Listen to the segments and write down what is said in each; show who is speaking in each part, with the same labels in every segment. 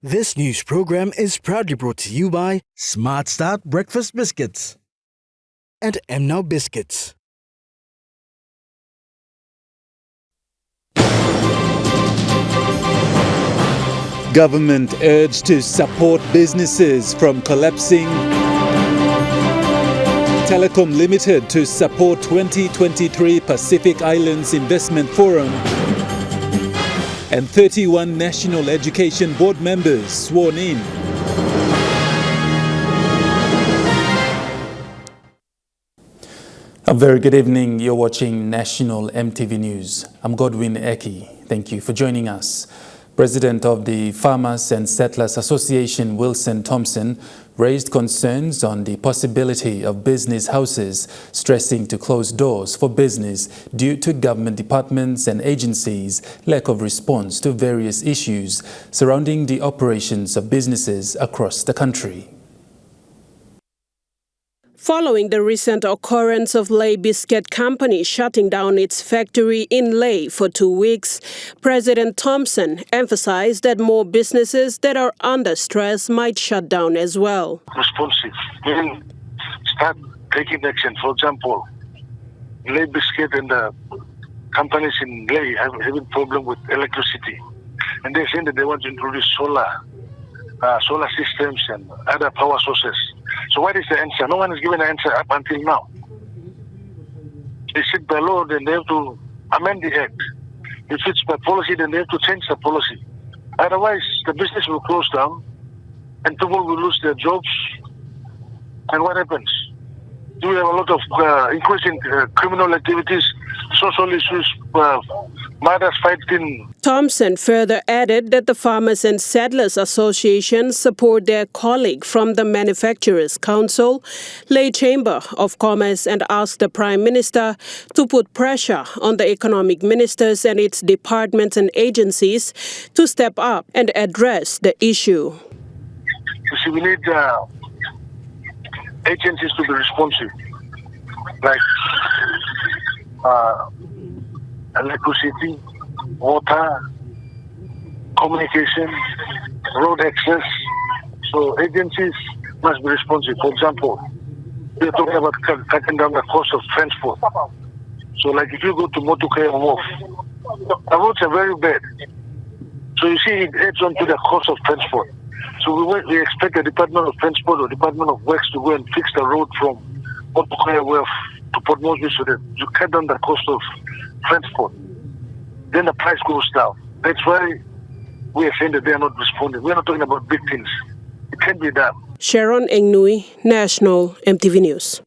Speaker 1: This news program is proudly brought to you by Smart Start Breakfast Biscuits and Now Biscuits.
Speaker 2: Government urged to support businesses from collapsing. Telecom Limited to support 2023 Pacific Islands Investment Forum. And 31 National Education Board members sworn in. A very good evening. You're watching National EMTV News. I'm Godwin Eki. Thank you for joining us. President of the Farmers and Settlers Association, Wilson Thompson, raised concerns on the possibility of business houses stressing to close doors for business due to government departments and agencies' lack of response to various issues surrounding the operations of businesses across the country.
Speaker 3: Following the recent occurrence of Lay Biscuit Company shutting down its factory in Lay for 2 weeks, President Thompson emphasized that more businesses that are under stress might shut down as well.
Speaker 4: Responsive, meaning start taking action. For example, Lay Biscuit and the companies in Lay have having problem with electricity, and they're saying that they want to introduce solar systems and other power sources. So what is the answer? No one has given an answer up until now. If it's by law, then they have to amend the act. If it's by policy, then they have to change the policy. Otherwise, the business will close down and people will lose their jobs. And what happens? We have a lot of increase in criminal activities, social issues, mothers fighting.
Speaker 3: Thompson further added that the Farmers and Settlers Association support their colleague from the Manufacturers Council, Lay Chamber of Commerce, and asked the Prime Minister to put pressure on the economic ministers and its departments and agencies to step up and address the issue.
Speaker 4: You see, we need agencies to be responsive, like electricity, water, communication, road access. So agencies must be responsive. For example, we are talking about cutting down the cost of transport. So like if you go to Motukaya Wharf, the roads are very bad. So you see it adds on to the cost of transport. So we expect the Department of Transport or Department of Works to go and fix the road from Motukaya Wharf to Port Moresby so that you cut down the cost of transport. Then the price goes down. That's why we are saying that they are not responding. We're not talking about big things. It can be done.
Speaker 3: Sharon Engnui, National EMTV News.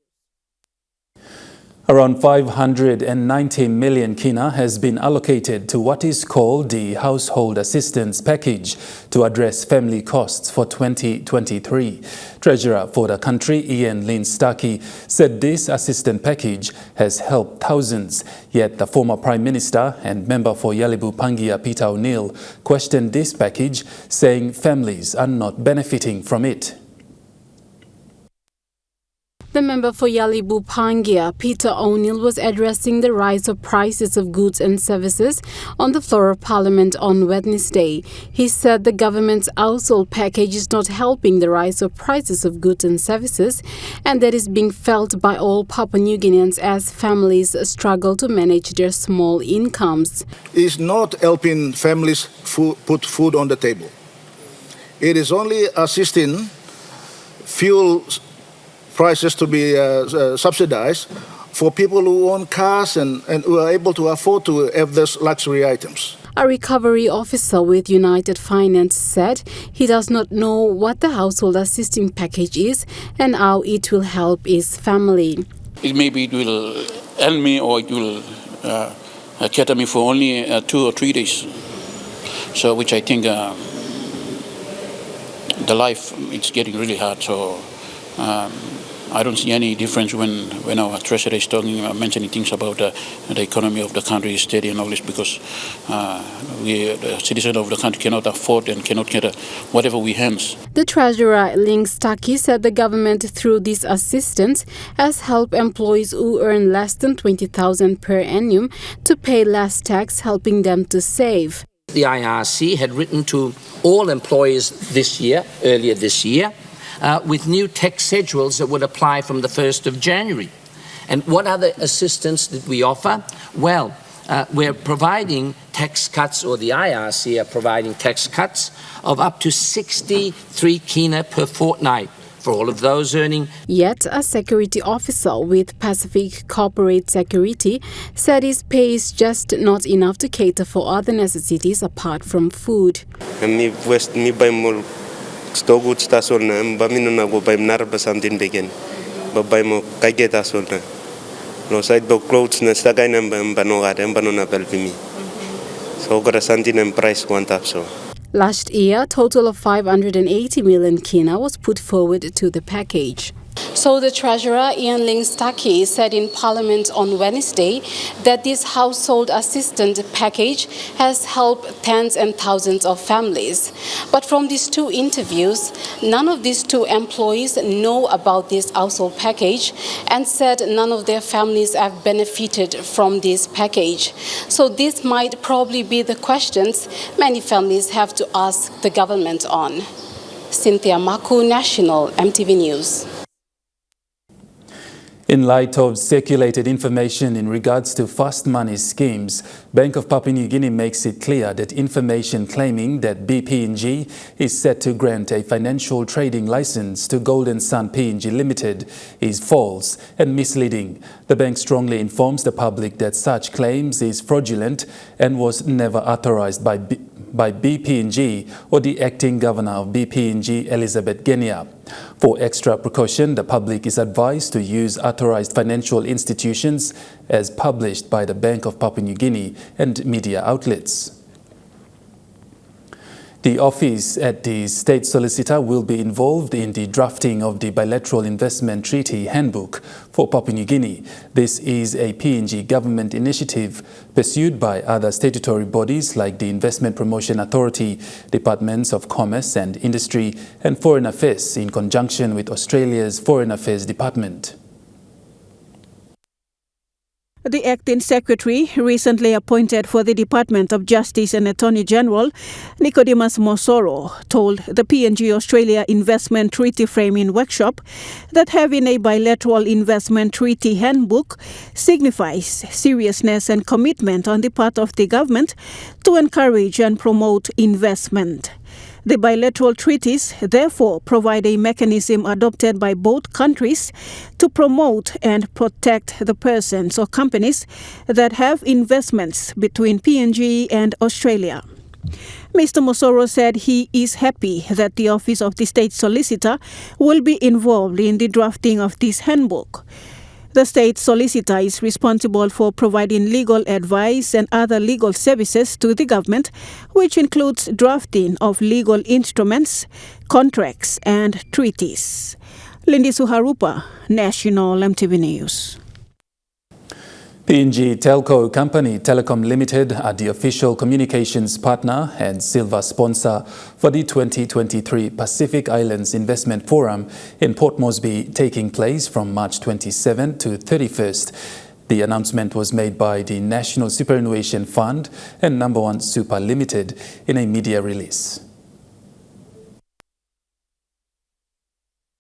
Speaker 2: Around 590 million kina has been allocated to what is called the Household Assistance Package to address family costs for 2023. Treasurer for the country, Ian Lynn Starkey, said this assistance package has helped thousands. Yet the former Prime Minister and member for Yalibu Pangia, Peter O'Neill, questioned this package, saying families are not benefiting from it.
Speaker 5: The member for Yalibu Pangia, Peter O'Neill, was addressing the rise of prices of goods and services on the floor of Parliament on Wednesday. He said the government's household package is not helping the rise of prices of goods and services, and that is being felt by all Papua New Guineans as families struggle to manage their small incomes.
Speaker 6: It is not helping families put food on the table. It is only assisting fuel prices to be subsidized for people who own cars and who are able to afford to have those luxury items.
Speaker 5: A recovery officer with United Finance said he does not know what the household assistance package is and how it will help his family.
Speaker 7: Maybe it will help me or it will cater me for only 2 or 3 days. So which I think the life it's getting really hard. So I don't see any difference when our treasurer is mentioning things about the economy of the country is steady and all this, because we, the citizens of the country, cannot afford and cannot get whatever we hands.
Speaker 5: The treasurer, Ling Staki, said the government, through this assistance, has helped employees who earn less than 20,000 per annum to pay less tax, helping them to save.
Speaker 8: The IRC had written to all employers earlier this year, with new tax schedules that would apply from the 1st of January. And what other assistance did we offer? Well, we're providing tax cuts, or the IRC are providing tax cuts of up to 63 kina per fortnight for all of those earning.
Speaker 5: Yet, a security officer with Pacific Corporate Security said his pay is just not enough to cater for other necessities apart from food. Last year, a total of 580 million kina was put forward to the package. So the Treasurer, Ian Ling-Staki, said in Parliament on Wednesday that this household assistance package has helped tens and thousands of families. But from these two interviews, none of these two employees know about this household package and said none of their families have benefited from this package. So this might probably be the questions many families have to ask the government on. Cynthia Maku, National EMTV News.
Speaker 2: In light of circulated information in regards to fast money schemes, Bank of Papua New Guinea makes it clear that information claiming that PNG is set to grant a financial trading license to Golden Sun PNG Limited is false and misleading. The bank strongly informs the public that such claims is fraudulent and was never authorized by BPNG or the acting governor of BPNG, Elizabeth Genia. For extra precaution, the public is advised to use authorized financial institutions as published by the Bank of Papua New Guinea and media outlets. The office at the State Solicitor will be involved in the drafting of the Bilateral Investment Treaty Handbook for Papua New Guinea. This is a PNG government initiative pursued by other statutory bodies like the Investment Promotion Authority, Departments of Commerce and Industry, and Foreign Affairs in conjunction with Australia's Foreign Affairs Department.
Speaker 3: The acting secretary, recently appointed for the Department of Justice and Attorney General, Nicodemus Mosoro, told the PNG Australia Investment Treaty Framing Workshop that having a bilateral investment treaty handbook signifies seriousness and commitment on the part of the government to encourage and promote investment. The bilateral treaties, therefore, provide a mechanism adopted by both countries to promote and protect the persons or companies that have investments between PNG and Australia. Mr. Mosoro said he is happy that the Office of the State Solicitor will be involved in the drafting of this handbook. The State Solicitor is responsible for providing legal advice and other legal services to the government, which includes drafting of legal instruments, contracts, and treaties. Lindy Suharupa, National EMTV News.
Speaker 2: PNG telco company Telecom Limited are the official communications partner and silver sponsor for the 2023 Pacific Islands Investment Forum in Port Moresby, taking place from March 27 to 31st. The announcement was made by the National Superannuation Fund and Number One Super Limited in a media release.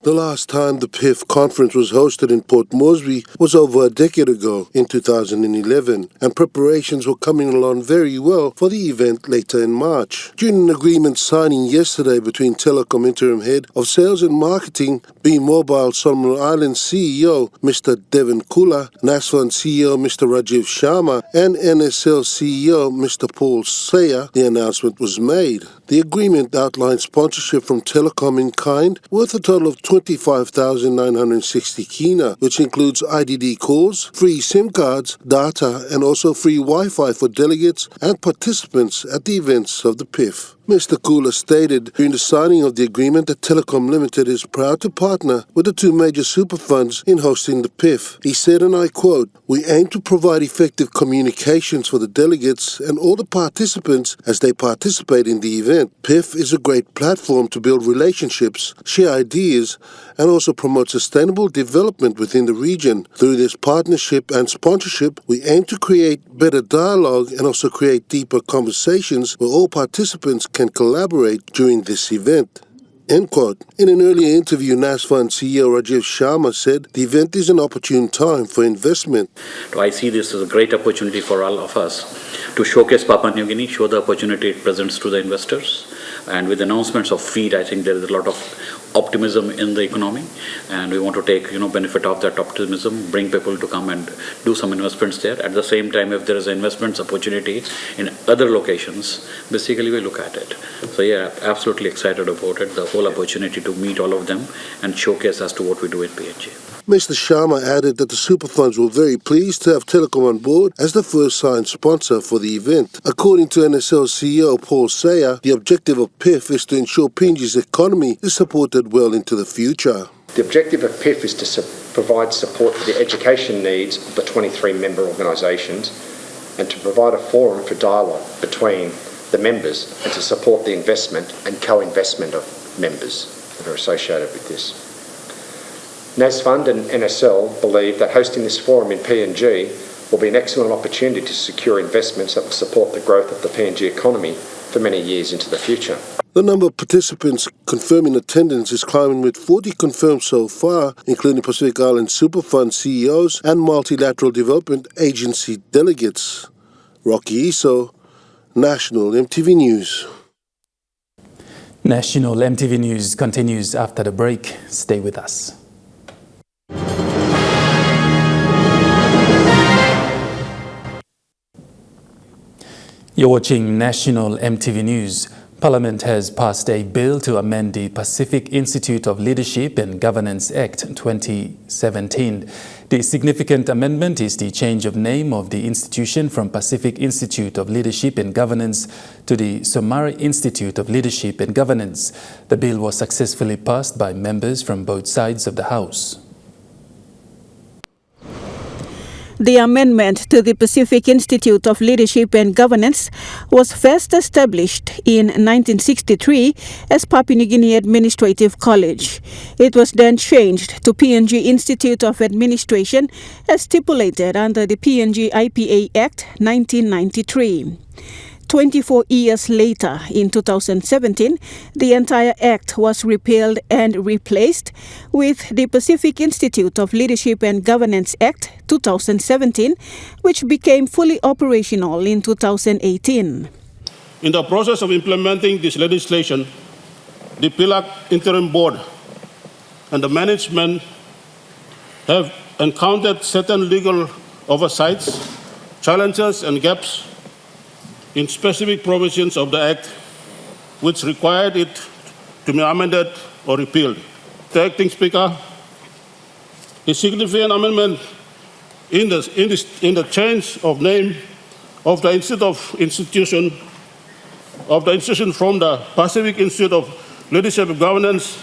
Speaker 9: The last time the PIF conference was hosted in Port Moresby was over a decade ago, in 2011, and preparations were coming along very well for the event later in March. During an agreement signing yesterday between Telecom Interim Head of Sales and Marketing, B-Mobile Solomon Islands CEO Mr. Devin Kula, NASFON CEO Mr. Rajiv Sharma, and NSL CEO Mr. Paul Sayer, the announcement was made. The agreement outlines sponsorship from Telecom in kind worth a total of 25,960 kina, which includes IDD calls, free SIM cards, data, and also free Wi-Fi for delegates and participants at the events of the PIF. Mr. Kula stated during the signing of the agreement that Telecom Limited is proud to partner with the two major super funds in hosting the PIF. He said, and I quote, "We aim to provide effective communications for the delegates and all the participants as they participate in the event. PIF is a great platform to build relationships, share ideas, and also promote sustainable development within the region. Through this partnership and sponsorship, we aim to create better dialogue and also create deeper conversations where all participants can collaborate during this event." End quote. In an earlier interview, NASFund CEO Rajiv Sharma said the event is an opportune time for investment.
Speaker 10: I see this as a great opportunity for all of us to showcase Papua New Guinea, show the opportunity it presents to the investors. And with announcements of feed, I think there is a lot of optimism in the economy, and we want to take benefit of that optimism, bring people to come and do some investments there. At the same time, if there is an investments opportunity in other locations, basically we look at it. So yeah, absolutely excited about it, the whole opportunity to meet all of them and showcase as to what we do in PNG.
Speaker 9: Mr. Sharma added that the super funds were very pleased to have Telecom on board as the first signed sponsor for the event. According to NSL CEO Paul Sayer, the objective of PIF is to ensure PNG's economy is supported well into the future.
Speaker 11: The objective of PIF is to provide support for the education needs of the 23 member organisations and to provide a forum for dialogue between the members and to support the investment and co-investment of members that are associated with this. NASFund and NSL believe that hosting this forum in PNG will be an excellent opportunity to secure investments that will support the growth of the PNG economy for many years into the future.
Speaker 9: The number of participants confirming attendance is climbing, with 40 confirmed so far, including Pacific Island Superfund CEOs and Multilateral Development Agency delegates. Rocky Iso, National MTV News.
Speaker 2: National MTV News continues after the break. Stay with us. You're watching National MTV News. Parliament has passed a bill to amend the Pacific Institute of Leadership and Governance Act 2017. The significant amendment is the change of name of the institution from Pacific Institute of Leadership and Governance to the Somare Institute of Leadership and Governance. The bill was successfully passed by members from both sides of the House.
Speaker 12: The amendment to the Pacific Institute of Leadership and Governance was first established in 1963 as Papua New Guinea Administrative College. It was then changed to PNG Institute of Administration as stipulated under the PNG IPA Act 1993. 24 years later, in 2017, the entire act was repealed and replaced with the Pacific Institute of Leadership and Governance Act 2017, which became fully operational in 2018.
Speaker 13: In the process of implementing this legislation, the PILAC Interim Board and the management have encountered certain legal oversights, challenges and gaps in specific provisions of the Act which required it to be amended or repealed. The Acting Speaker, a significant amendment in the change of name of the institution from the Pacific Institute of Leadership and Governance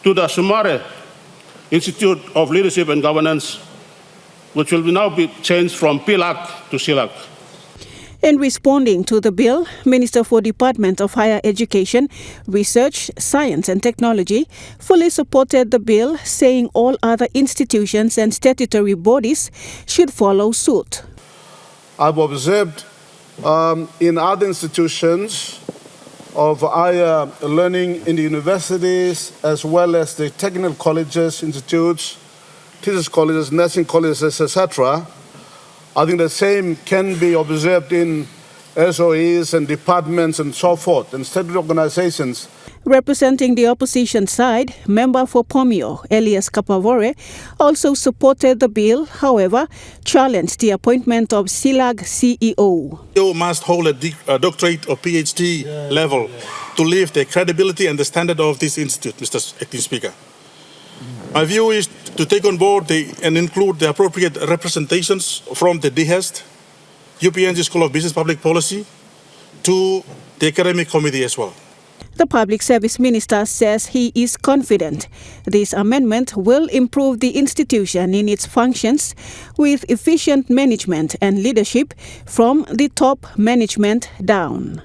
Speaker 13: to the Somare Institute of Leadership and Governance, which will now be changed from PILAC to SILAC.
Speaker 12: In responding to the bill, Minister for Department of Higher Education, Research, Science and Technology fully supported the bill, saying all other institutions and statutory bodies should follow suit.
Speaker 6: I've observed in other institutions of higher learning in the universities, as well as the technical colleges, institutes, teachers' colleges, nursing colleges, etc., I think the same can be observed in SOEs and departments and so forth, and state organizations.
Speaker 12: Representing the opposition side, member for Pomio, Elias Kapavore, also supported the bill, however, challenged the appointment of SILAG CEO.
Speaker 14: You must hold a doctorate or PhD level to lift the credibility and the standard of this institute, Mr. Acting Speaker. My view is to take on board and include the appropriate representations from the DHEST, UPNG School of Business Public Policy, to the academic committee as well.
Speaker 12: The Public Service Minister says he is confident this amendment will improve the institution in its functions with efficient management and leadership from the top management down.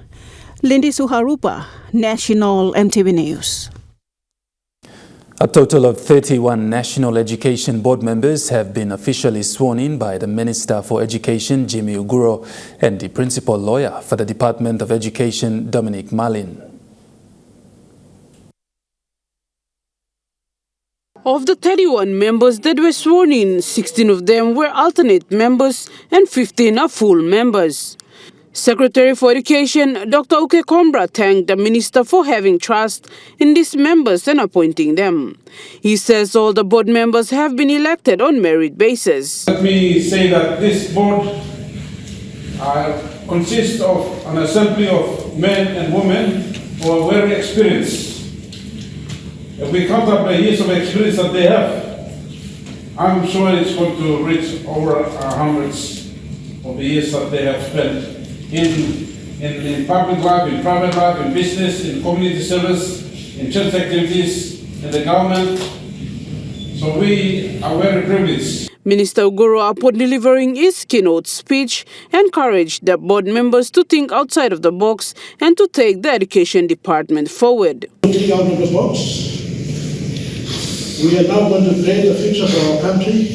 Speaker 12: Lindy Suharupa, National EMTV News.
Speaker 2: A total of 31 National Education Board members have been officially sworn in by the Minister for Education, Jimmy Uguro, and the Principal Lawyer for the Department of Education, Dominic Marlin.
Speaker 15: Of the 31 members that were sworn in, 16 of them were alternate members and 15 are full members. Secretary for Education, Dr. Uke Kombra, thanked the minister for having trust in these members and appointing them. He says all the board members have been elected on merit basis.
Speaker 16: Let me say that this board consists of an assembly of men and women who are very experienced. If we count up the years of experience that they have, I'm sure it's going to reach over hundreds of the years that they have spent in public life, in private life, in business, in community service, in church activities, in the government. So we are very privileged.
Speaker 15: Minister Uguro, upon delivering his keynote speech, encouraged the board members to think outside of the box and to take the education department forward.
Speaker 17: Think out of the box. We are now going to create the future for our country.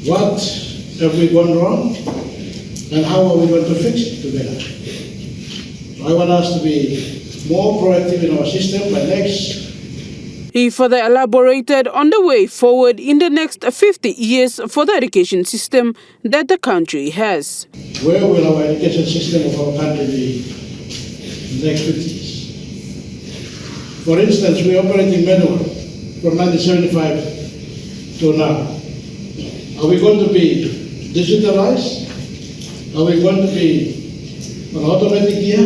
Speaker 17: What have we gone wrong? And how are we going to fix it together? So I want us to be more proactive in our system by next.
Speaker 15: He further elaborated on the way forward in the next 50 years for the education system that the country has.
Speaker 17: Where will our education system of our country be in the next 50 years? For instance, we are operating manual from 1975 to now. Are we going to be digitalized? Are we going to be on automatic gear?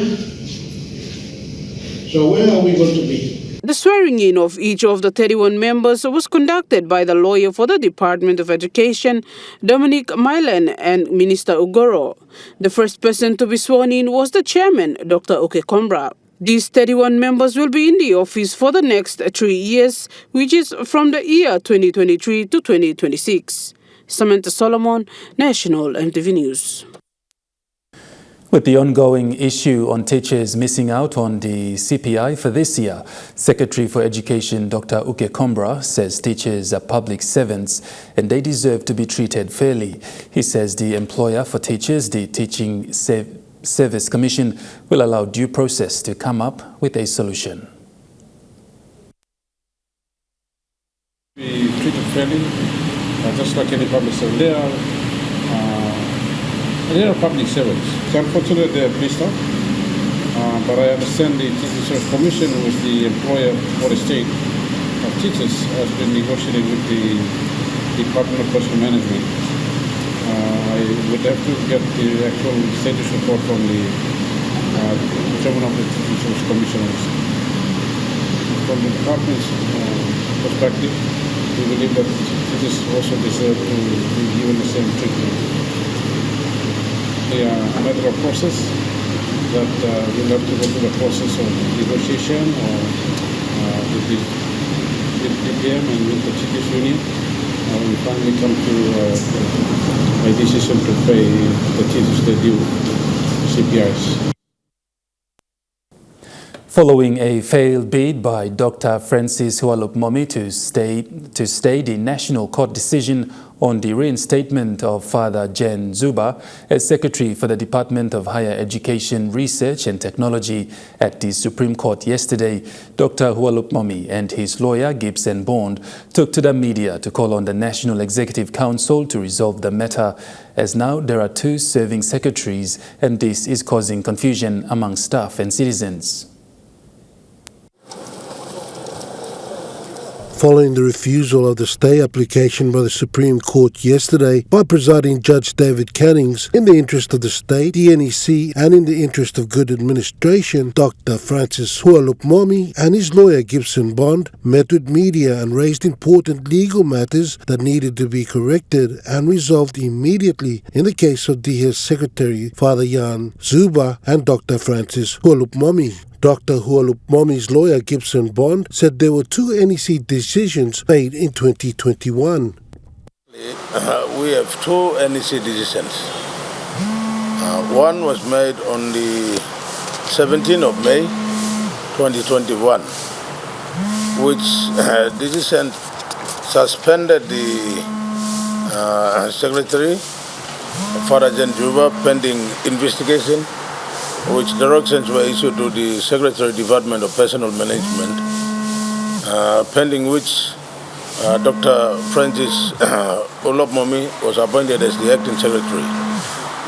Speaker 17: So where are we going to be?
Speaker 15: The swearing-in of each of the 31 members was conducted by the lawyer for the Department of Education, Dominic Marlin, and Minister Uguro. The first person to be sworn in was the chairman, Dr. Uke Kombra. These 31 members will be in the office for the next 3 years, which is from the year 2023 to 2026. Samantha Solomon, National EMTV News.
Speaker 2: With the ongoing issue on teachers missing out on the CPI for this year, Secretary for Education Dr. Uke Kombra says teachers are public servants and they deserve to be treated fairly. He says the employer for teachers, the Teaching Service Commission, will allow due process to come up with a solution.
Speaker 18: Be treated fairly, just like any public servant. They are public servants. So unfortunately, they are pissed off. But I understand the Teaching Service Commission, who is the employer for the state of teachers, has been negotiating with the Department of Personnel Management. I would have to get the actual status report from the chairman of the Teaching Service Commission. From the department's perspective, we believe that teachers also deserve to be given the same treatment. They are a matter of process that we'll have to go through the process of negotiation or with the DPM and with the teachers union. We finally come to a decision to pay the teachers their due CPIs.
Speaker 2: Following a failed bid by Dr. Francis Hualupmomi to stay the National Court decision on the reinstatement of Father Jen Zuba as Secretary for the Department of Higher Education, Research and Technology at the Supreme Court yesterday, Dr. Hualupmomi and his lawyer Gibson Bond took to the media to call on the National Executive Council to resolve the matter, as now there are 2 serving secretaries and this is causing confusion among staff and citizens.
Speaker 9: following the refusal of the stay application by the Supreme Court yesterday by presiding Judge David Cannings. In the interest of the state, the NEC, and in the interest of good administration, Dr. Francis Hualupmomi and his lawyer Gibson Bond met with media and raised important legal matters that needed to be corrected and resolved immediately in the case of DHES Secretary Father Jan Zuba and Dr. Francis Hualupmomi. Dr. Hualupmomi's lawyer Gibson Bond said there were two NEC decisions made in 2021.
Speaker 19: We have two NEC decisions. One was made on the 17th of May 2021, which decision suspended the Secretary, Father Jan Juba, pending investigation, which directions were issued to the Secretary Department of Personnel Management, pending which Dr. Francis Hualupmomi was appointed as the acting secretary.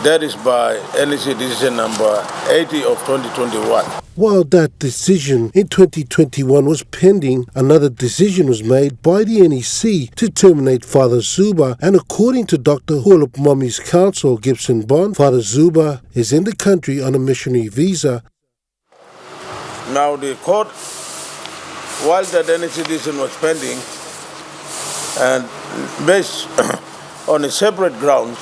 Speaker 19: That is by NEC decision number 80 of 2021.
Speaker 9: While that decision in 2021 was pending, another decision was made by the NEC to terminate Father Zuba, and according to Dr. Hualupmomi's counsel, Gibson Bond, Father Zuba is in the country on a missionary visa.
Speaker 19: Now the court, while that NEC decision was pending, and based on a separate grounds,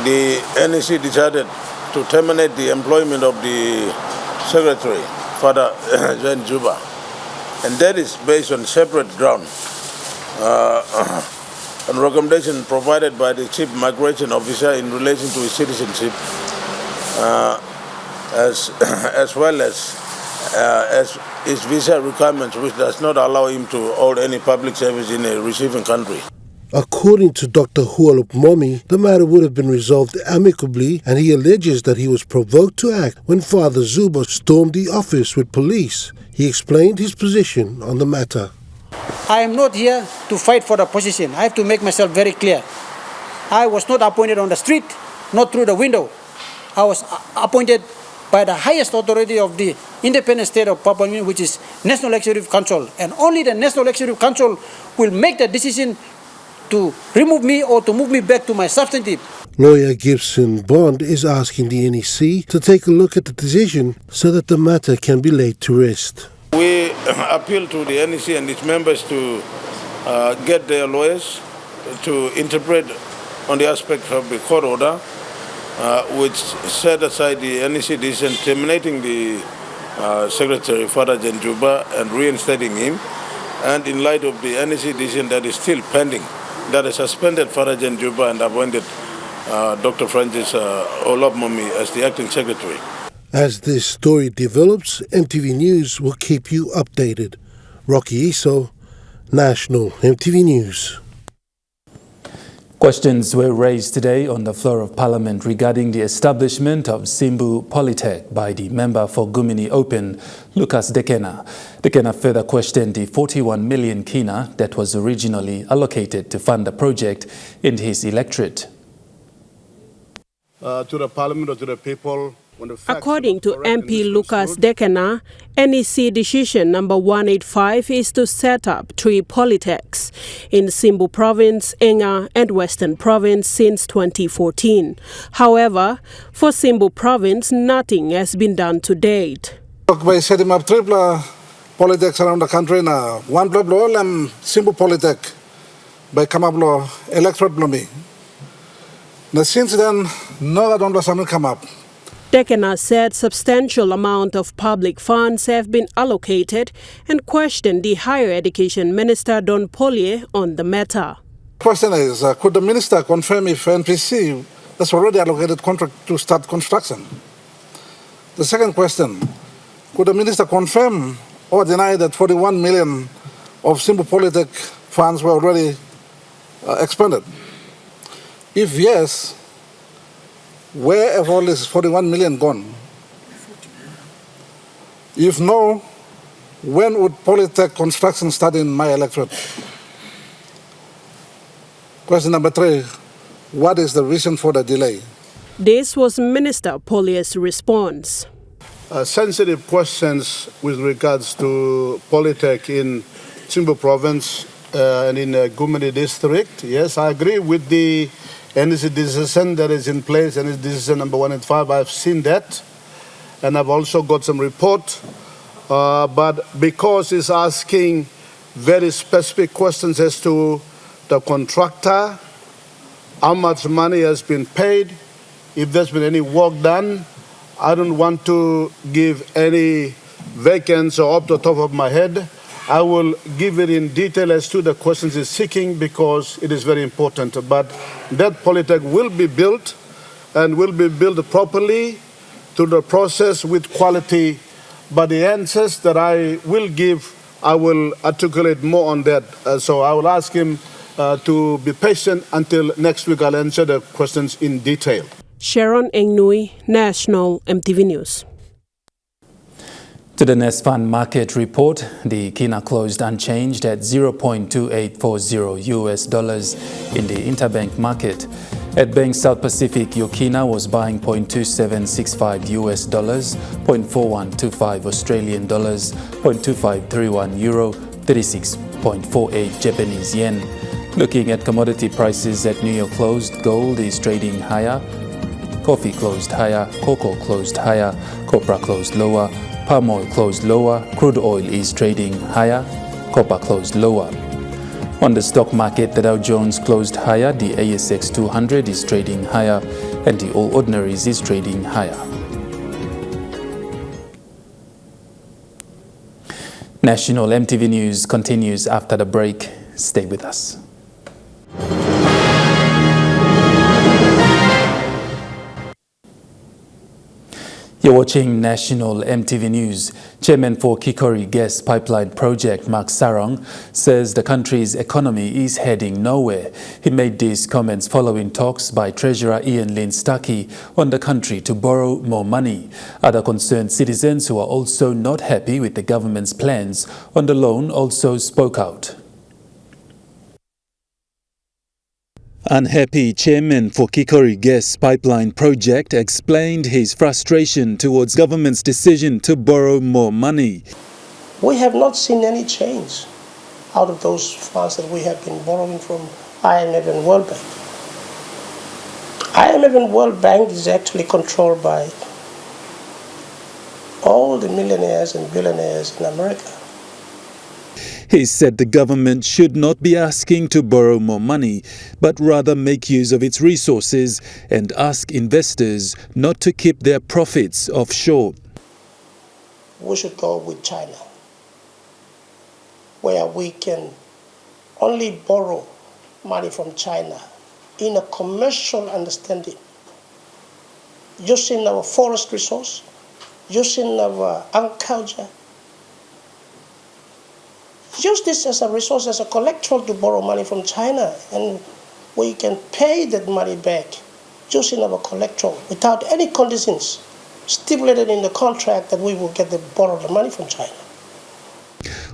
Speaker 19: the NEC decided to terminate the employment of the Secretary, Father Jan Juba. And that is based on separate grounds and recommendation provided by the Chief Migration Officer in relation to his citizenship, as well as his visa requirements, which does not allow him to hold any public service in a receiving country.
Speaker 9: According to Dr. Hualupmomi, the matter would have been resolved amicably, and he alleges that he was provoked to act when Father Zuba stormed the office with police. He explained his position on the matter.
Speaker 20: I am not here to fight for the position. I have to make myself very clear. I was not appointed on the street, not through the window. I was appointed by the highest authority of the independent state of Papua New Guinea, which is National Executive Council. And only the National Executive Council will make the decision to remove me or to move me back to my substantive.
Speaker 9: Lawyer Gibson Bond is asking the NEC to take a look at the decision so that the matter can be laid to rest.
Speaker 19: We appeal to the NEC and its members to get their lawyers to interpret on the aspect of the court order, which set aside the NEC decision terminating the Secretary, Father Jan Juba, and reinstating him, and in light of the NEC decision that is still pending, that has suspended Father Jan Juba and appointed Dr. Francis Hualupmomi as the acting secretary.
Speaker 9: As this story develops, MTV News will keep you updated. Rocky Iso, National MTV News.
Speaker 2: Questions were raised today on the floor of Parliament regarding the establishment of Simbu Polytech by the member for Gumini Open, Lucas Dekena. Dekena further questioned the 41 million kina that was originally allocated to fund the project in his electorate.
Speaker 14: To the Parliament or to the people,
Speaker 3: according to MP Lucas Dekena, NEC decision number 185 is to set up 3 polytechs in Simbu Province, Enga and Western Province since 2014. However, for Simbu Province, nothing has been done to date.
Speaker 17: By setting up 3 polytechs around the country now, 1 blow and Simbu Polytech by Kamablo electorate blooming. Now since then, no don't was come up.
Speaker 3: Dekena said substantial amount of public funds have been allocated and questioned the Higher Education Minister Don Polier on the matter.
Speaker 17: Question is, could the minister confirm if NPC has already allocated contract to start construction? The second question, could the minister confirm or deny that 41 million of Simbu Polytech funds were already expended? If yes, where have all this 41 million gone? If no, when would Polytech construction start in my electorate? Question number 3, what is the reason for the delay?
Speaker 3: This was Minister Polier's response.
Speaker 14: Sensitive questions with regards to Polytech in
Speaker 6: Chimbo Province and in Gumani District. Yes, I agree with the NEC decision that is in place, and it's decision number 185. I've seen that, and I've also got some report. But because it's asking very specific questions as to the contractor, how much money has been paid, if there's been any work done, I don't want to give any vacancy off the top of my head. I will give it in detail as to the questions it's seeking because it is very important. But that polytech will be built and will be built properly through the process with quality. But the answers that I will give, I will articulate more on that. So I will ask him to be patient until next week. I'll answer the questions in detail.
Speaker 3: Sharon Engnui, National EMTV News.
Speaker 2: To the Nest Fund market report, the Kina closed unchanged at $0.2840 US in the interbank market. At Bank South Pacific, Yokina was buying $0.2765 US, $0.4125 Australian dollars, $0.2531 euro, 36.48 Japanese yen. Looking at commodity prices at New York closed, gold is trading higher, coffee closed higher, cocoa closed higher, copra closed lower, palm oil closed lower, crude oil is trading higher, copper closed lower. On the stock market, the Dow Jones closed higher, the ASX 200 is trading higher, and the All Ordinaries is trading higher. National EMTV News continues after the break. Stay with us. You're watching National EMTV News. Chairman for Kikori Gas Pipeline Project, Mark Sarong, says the country's economy is heading nowhere. He made these comments following talks by Treasurer Ian Lynn Starkey on the country to borrow more money. Other concerned citizens who are also not happy with the government's plans on the loan also spoke out. Unhappy chairman for Kikori Gas Pipeline Project explained his frustration towards government's decision to borrow more money.
Speaker 21: We have not seen any change out of those funds that we have been borrowing from IMF and World Bank. IMF and World Bank is actually controlled by all the millionaires and billionaires in America.
Speaker 2: He said the government should not be asking to borrow more money, but rather make use of its resources and ask investors not to keep their profits offshore.
Speaker 21: We should go with China, where we can only borrow money from China in a commercial understanding, using our forest resource, using our agriculture. Use this as a resource, as a collateral to borrow money from China, and we can pay that money back using our collateral without any conditions stipulated in the contract that we will get the borrow the money from China.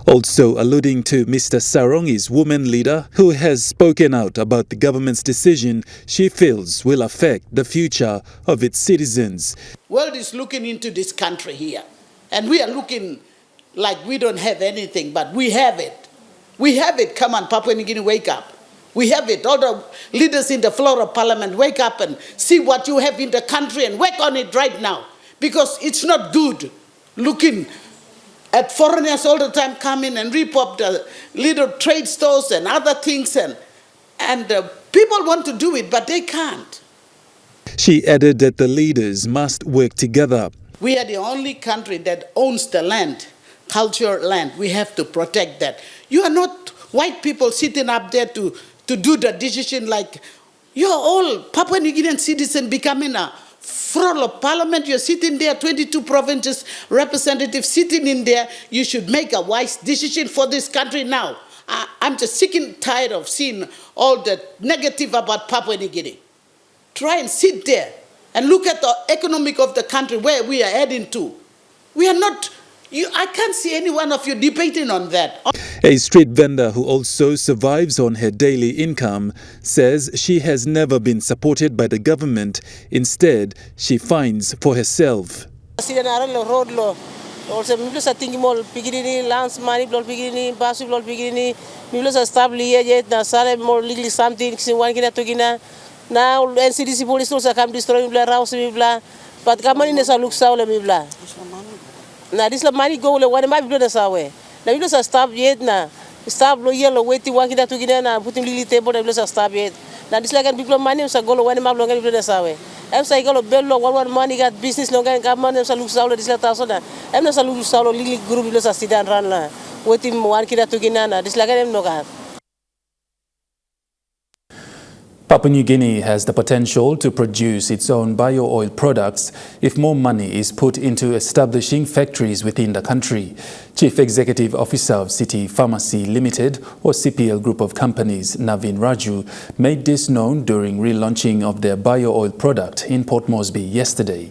Speaker 2: Also alluding to Mr. Sarong is woman leader who has spoken out about the government's decision she feels will affect the future of its citizens.
Speaker 22: World is looking into this country here, and we are looking like we don't have anything, but we have it. We have it. Come on, Papua New Guinea, wake up. We have it. All the leaders in the floor of parliament, wake up and see what you have in the country and work on it right now. Because it's not good looking at foreigners all the time come in and rip up the little trade stores and other things. And people want to do it, but they can't.
Speaker 2: She added that the leaders must work together.
Speaker 22: We are the only country that owns the land. Cultural land, we have to protect that. You are not white people sitting up there to do the decision like you're all Papua New Guinean citizens becoming a floor of parliament. You're sitting there, 22 provinces representatives sitting in there. You should make a wise decision for this country now. I'm just sick and tired of seeing all the negative about Papua New Guinea. Try and sit there and look at the economic of the country where we are heading to. We are not. I can't see any one of you debating on that.
Speaker 2: A street vendor who also survives on her daily income says she has never been supported by the government. Instead, she finds for herself.
Speaker 1: Also, we just thinking more pigini, lands money, blood pigini, basu blood pigini. We just stable yet. Na sale more legally something. One kina to kina. Now NCDC police also come destroying bla rouse me bla. But kamani nesa look saule me bla. Na this la money go le one might be done sawe. Na we just stop yet na. Stop lo yellow waiting one kina to kina na putting legally table na we just stop yet. Na this like people money so go one might longer be done sawe. I'm saying go bello one money got business longer government so look saule this la tasona. I'm not so look saule legally group lo sa sidan ran la. Waiting one kina to kina na this like I'm no got.
Speaker 2: Papua New Guinea has the potential to produce its own bio-oil products if more money is put into establishing factories within the country. Chief Executive Officer of City Pharmacy Limited, or CPL Group of Companies, Navin Raju, made this known during relaunching of their bio-oil product in Port Moresby yesterday.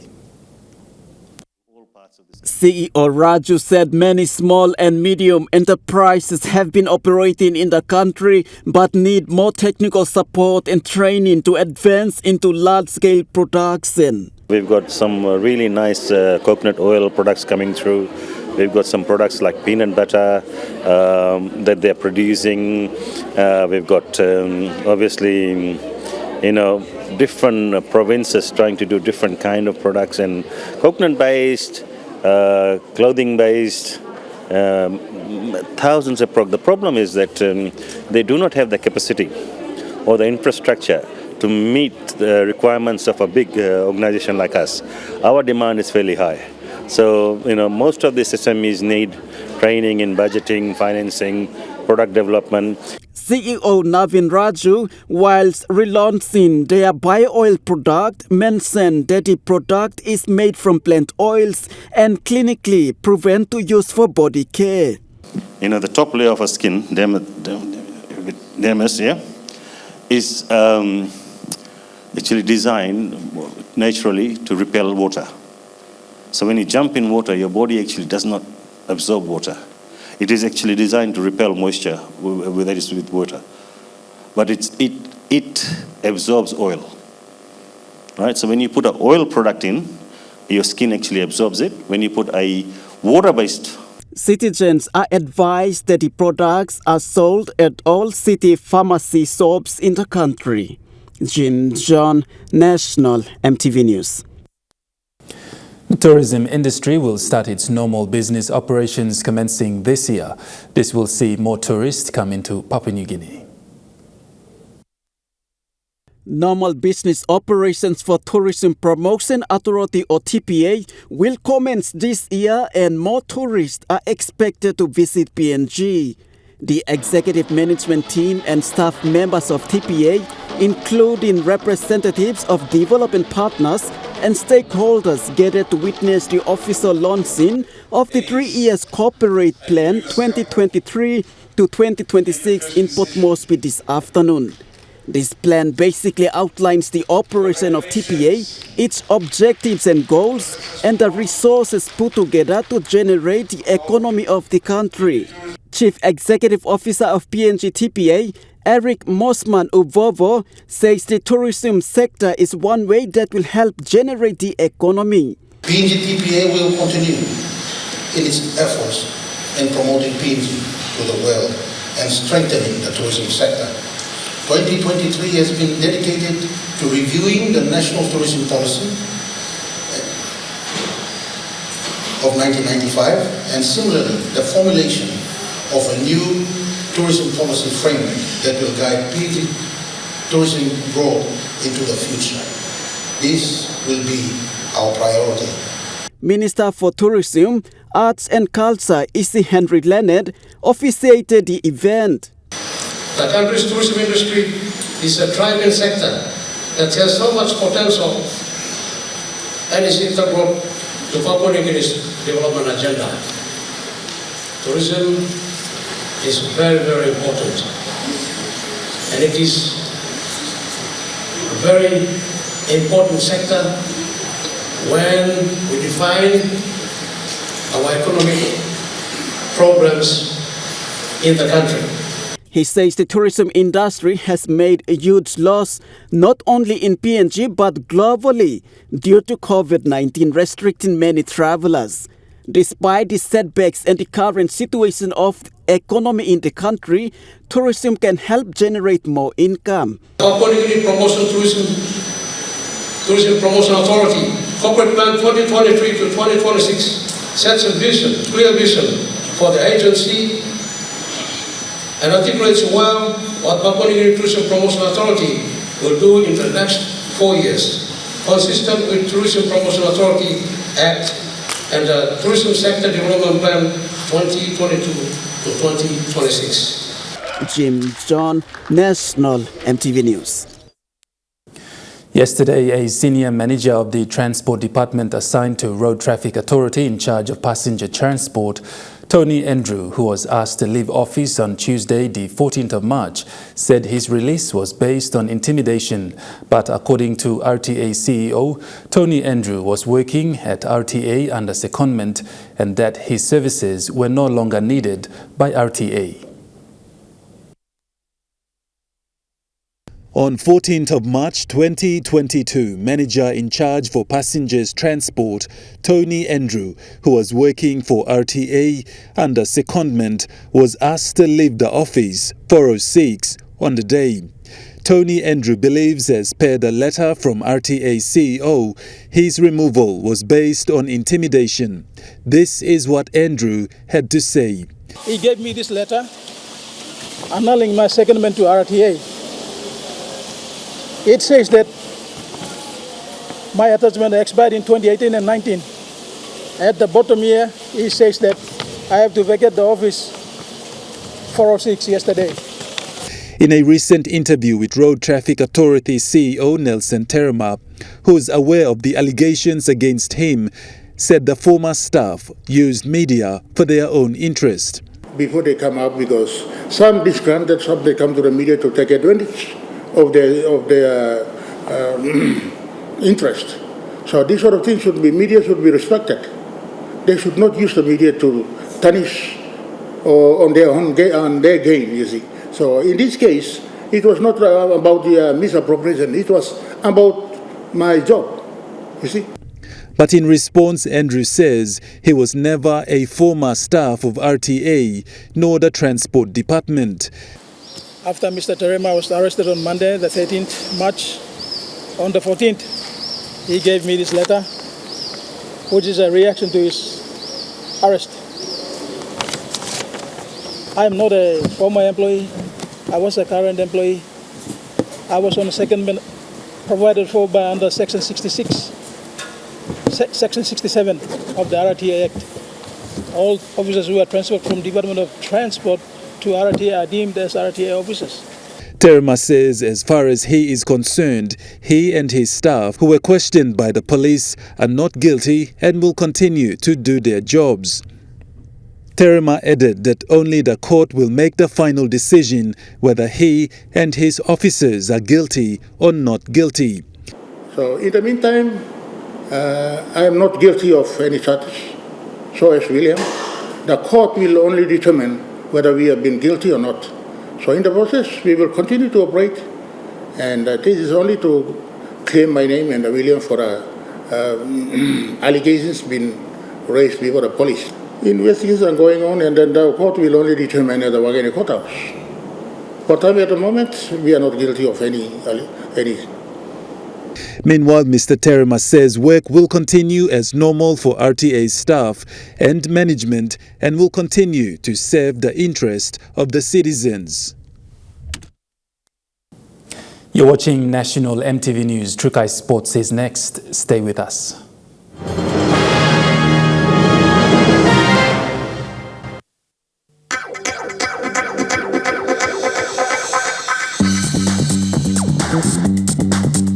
Speaker 4: CEO Raju said many small and medium enterprises have been operating in the country but need more technical support and training to advance into large-scale production.
Speaker 23: We've got some really nice coconut oil products coming through. We've got some products like peanut butter that they're producing. We've got obviously, different provinces trying to do different kind of products, and coconut-based, clothing-based, thousands of products. The problem is that they do not have the capacity or the infrastructure to meet the requirements of a big organization like us. Our demand is fairly high. So, most of the SMEs need training in budgeting, financing, product development.
Speaker 4: CEO Navin Raju, whilst relaunching their bio-oil product, mentioned that the product is made from plant oils and clinically proven to use for body care.
Speaker 23: The top layer of our skin, dermis, is actually designed naturally to repel water. So when you jump in water, your body actually does not absorb water. It is actually designed to repel moisture, whether it is with water. But it absorbs oil, right? So when you put an oil product in, your skin actually absorbs it. When you put a water-based...
Speaker 4: Citizens are advised that the products are sold at all city pharmacy shops in the country. Jim John, National EMTV News.
Speaker 2: The tourism industry will start its normal business operations commencing this year. This will see more tourists come into Papua New Guinea.
Speaker 4: Normal business operations for Tourism Promotion Authority or TPA will commence this year, and more tourists are expected to visit PNG. The executive management team and staff members of TPA, including representatives of development partners and stakeholders, gathered to witness the official launching of the 3 years corporate plan 2023 to 2026 in Port Moresby this afternoon. This plan basically outlines the operation of TPA, its objectives and goals, and the resources put together to generate the economy of the country. Chief Executive Officer of PNG TPA, Eric Mosman Uvovo, says the tourism sector is one way that will help generate the economy.
Speaker 24: PNG TPA will continue in its efforts in promoting PNG to the world and strengthening the tourism sector. 2023 has been dedicated to reviewing the National Tourism Policy of 1995 and similarly the formulation of a new tourism policy framework that will guide PNG tourism growth into the future. This will be our priority.
Speaker 4: Minister for Tourism, Arts and Culture, Isi Henry Leonard, officiated the event.
Speaker 25: The country's tourism industry is a thriving sector that has so much potential and is integral to Papua New Guinea's development agenda. Tourism is very, very important, and it is a very important sector when we define our economic programs in the country.
Speaker 4: He says the tourism industry has made a huge loss not only in PNG but globally due to COVID-19 restricting many travelers. Despite the setbacks and the current situation of the economy in the country, tourism can help generate more income.
Speaker 25: Papua New Guinea Tourism Promotion Authority, Corporate Plan 2023 to 2026 sets a clear vision for the agency and articulates well what Papua New Guinea Tourism Promotion Authority will do in the next 4 years, consistent with Tourism Promotion Authority Act and the Tourism Sector Development Plan 2022 to 2026.
Speaker 4: Jim John, National EMTV News.
Speaker 2: Yesterday, a senior manager of the Transport Department assigned to Road Traffic Authority in charge of passenger transport, Tony Andrew, who was asked to leave office on Tuesday, the 14th of March, said his release was based on intimidation. But according to RTA CEO, Tony Andrew was working at RTA under secondment and that his services were no longer needed by RTA. On 14th of March 2022, manager in charge for passengers transport, Tony Andrew, who was working for RTA under secondment, was asked to leave the office 4:06 on the day. Tony Andrew believes, as per the letter from RTA CEO, his removal was based on intimidation. This is what Andrew had to say.
Speaker 17: He gave me this letter annulling my secondment to RTA. It says that my attachment expired in 2018 and 19. At the bottom here, it says that I have to vacate the office 4:06 yesterday.
Speaker 2: In a recent interview with Road Traffic Authority CEO Nelson Terema, who is aware of the allegations against him, said the former staff used media for their own interest.
Speaker 6: Before they come up, because some disgruntled, some they come to the media to take advantage of their interest. So these sort of things media should be respected. They should not use the media to tarnish on their gain, you see. So in this case, it was not about the misappropriation, it was about my job, you see.
Speaker 2: But in response, Andrew says he was never a former staff of RTA, nor the Transport Department.
Speaker 17: After Mr. Terema was arrested on Monday, the 13th March, on the 14th, he gave me this letter, which is a reaction to his arrest. I am not a former employee. I was a current employee. I was on a secondment provided for by under Section 66, Section 67 of the RTA Act. All officers who are transferred from Department of Transport to RTA are deemed as RTA officers.
Speaker 2: Terema says as far as he is concerned, he and his staff who were questioned by the police are not guilty and will continue to do their jobs. Terema added that only the court will make the final decision whether he and his officers are guilty or not guilty.
Speaker 6: So in the meantime, I am not guilty of any charges. So as William, the court will only determine whether we have been guilty or not. So in the process, we will continue to operate, and this is only to claim my name and William for allegations being raised before the police. Investigations are going on, and then the court will only determine at the Wageni courthouse. But at the moment, we are not guilty of any.
Speaker 2: Meanwhile, Mr. Terema says work will continue as normal for RTA staff and management and will continue to serve the interest of the citizens. You're watching National EMTV News. Trukai Sports is next. Stay with us.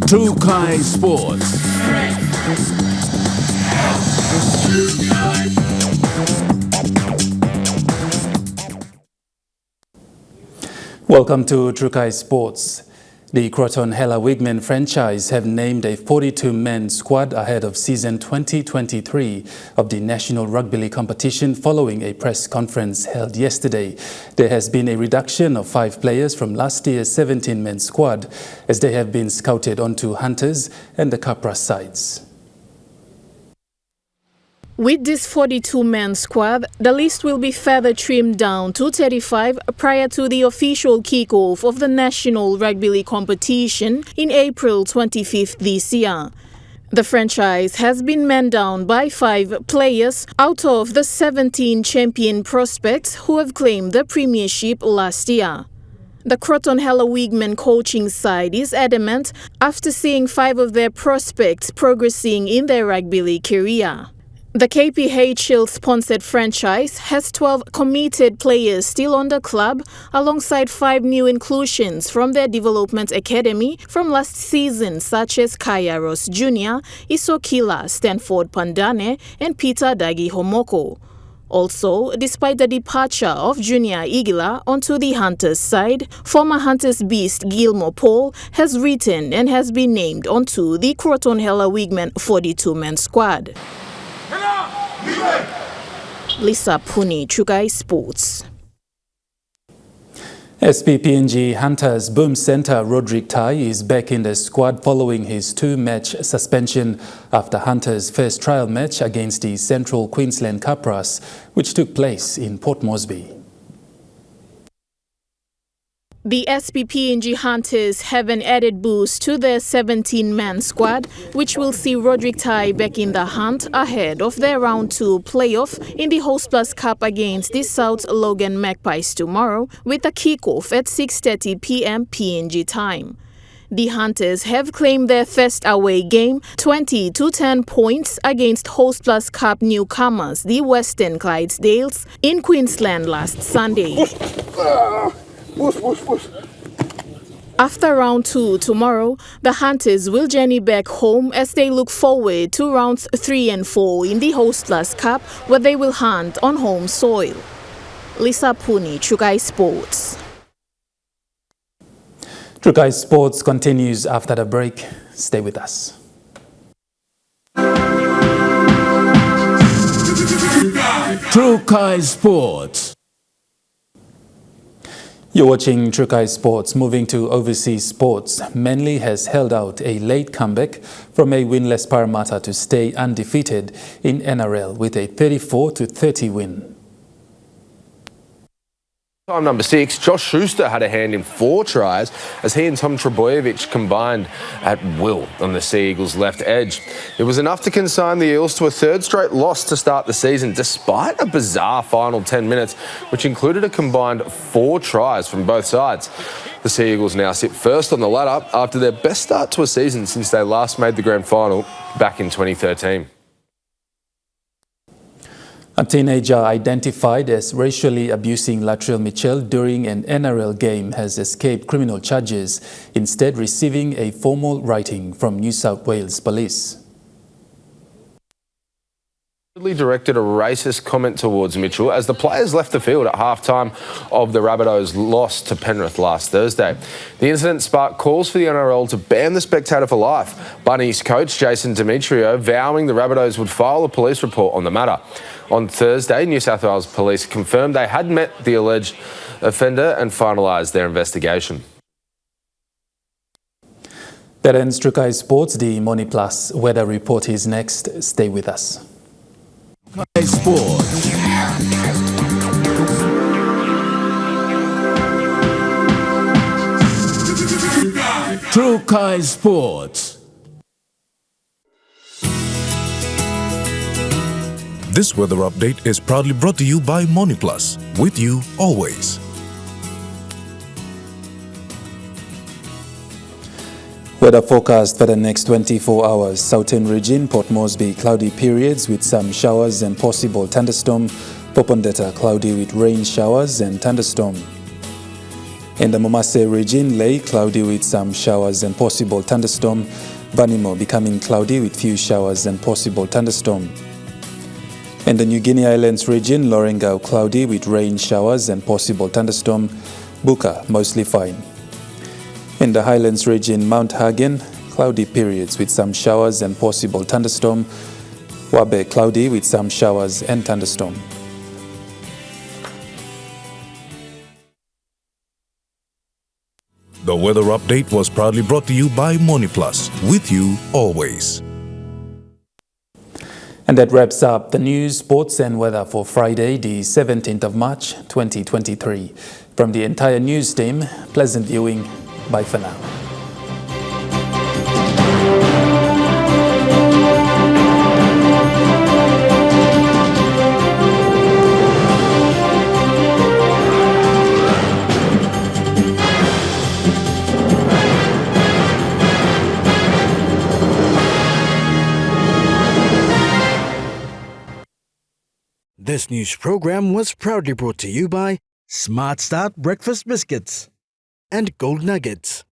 Speaker 5: Trukai Sports.
Speaker 2: Welcome to Trukai Sports. The Croton Hela Wigmen franchise have named a 42-man squad ahead of season 2023 of the National Rugby League competition following a press conference held yesterday. There has been a reduction of 5 players from last year's 17-man squad as they have been scouted onto Hunters and the Capra sides.
Speaker 7: With this 42-man squad, the list will be further trimmed down to 35 prior to the official kickoff of the National Rugby League competition in April 25th this year. The franchise has been manned down by 5 players out of the 17 champion prospects who have claimed the premiership last year. The Croton Hella Wigman coaching side is adamant after seeing 5 of their prospects progressing in their rugby league career. The KPH Shield-sponsored franchise has 12 committed players still on the club, alongside 5 new inclusions from their development academy from last season, such as Kaya Ross Jr., Isokila Stanford Pandane, and Peter Dagi Homoko. Also, despite the departure of Junior Igila onto the Hunters side, former Hunters beast Gilmore Paul has written and has been named onto the Croton Hella Wigman 42-man squad. Lisa Puni, Chugai Sports.
Speaker 2: SP PNG Hunters boom centre Roderick Tai is back in the squad following his 2-match suspension after Hunters' first trial match against the Central Queensland Capras, which took place in Port Moresby.
Speaker 7: The SP PNG Hunters have an added boost to their 17-man squad, which will see Roderick Tai back in the hunt ahead of their Round 2 playoff in the Host Plus Cup against the South Logan Magpies tomorrow, with a kickoff at 6:30 p.m. PNG time. The Hunters have claimed their first away game 20-10 points against Host Plus Cup newcomers, the Western Clydesdales, in Queensland last Sunday. After Round 2 tomorrow, the Hunters will journey back home as they look forward to Rounds 3 and 4 in the Host Plus Cup, where they will hunt on home soil. Lisa Puni, Chugai Sports.
Speaker 2: Chugai Sports continues after the break. Stay with us.
Speaker 5: Chugai Sports.
Speaker 2: You're watching Chugai Sports. Moving to overseas sports, Manly has held out a late comeback from a winless Parramatta to stay undefeated in NRL with a 34-30 win.
Speaker 8: Time number 6, Josh Schuster had a hand in 4 tries as he and Tom Trebojevic combined at will on the Sea Eagles' left edge. It was enough to consign the Eels to a 3rd straight loss to start the season, despite a bizarre final 10 minutes, which included a combined 4 tries from both sides. The Sea Eagles now sit first on the ladder after their best start to a season since they last made the grand final back in 2013.
Speaker 2: A teenager identified as racially abusing Latrell Mitchell during an NRL game has escaped criminal charges, instead receiving a formal writing from New South Wales Police.
Speaker 8: Directed a racist comment towards Mitchell as the players left the field at half-time of the Rabbitohs' loss to Penrith last Thursday. The incident sparked calls for the NRL to ban the spectator for life, Bunnies coach Jason Demetrio vowing the Rabbitohs would file a police report on the matter. On Thursday, New South Wales Police confirmed they had met the alleged offender and finalised their investigation.
Speaker 2: That ends Chukai Sports. The Money Plus weather report is next. Stay with us.
Speaker 5: Sports. Chugai Sports.
Speaker 10: This weather update is proudly brought to you by MoneyPlus, with you always.
Speaker 2: Weather forecast for the next 24 hours. Southern region, Port Moresby, cloudy periods with some showers and possible thunderstorm. Popondetta, cloudy with rain showers and thunderstorm. In the Momase region, Lae, cloudy with some showers and possible thunderstorm. Vanimo, becoming cloudy with few showers and possible thunderstorm. In the New Guinea Islands region, Lorengau, cloudy with rain showers and possible thunderstorm. Buka, mostly fine. In the Highlands region, Mount Hagen, cloudy periods with some showers and possible thunderstorm. Wabe, cloudy with some showers and thunderstorm.
Speaker 10: The weather update was proudly brought to you by MoneyPlus, with you always.
Speaker 2: And that wraps up the news, sports and weather for Friday, the 17th of March, 2023. From the entire news team, pleasant viewing. Bye for now.
Speaker 11: This news program was proudly brought to you by Smart Start Breakfast Biscuits and Gold Nuggets.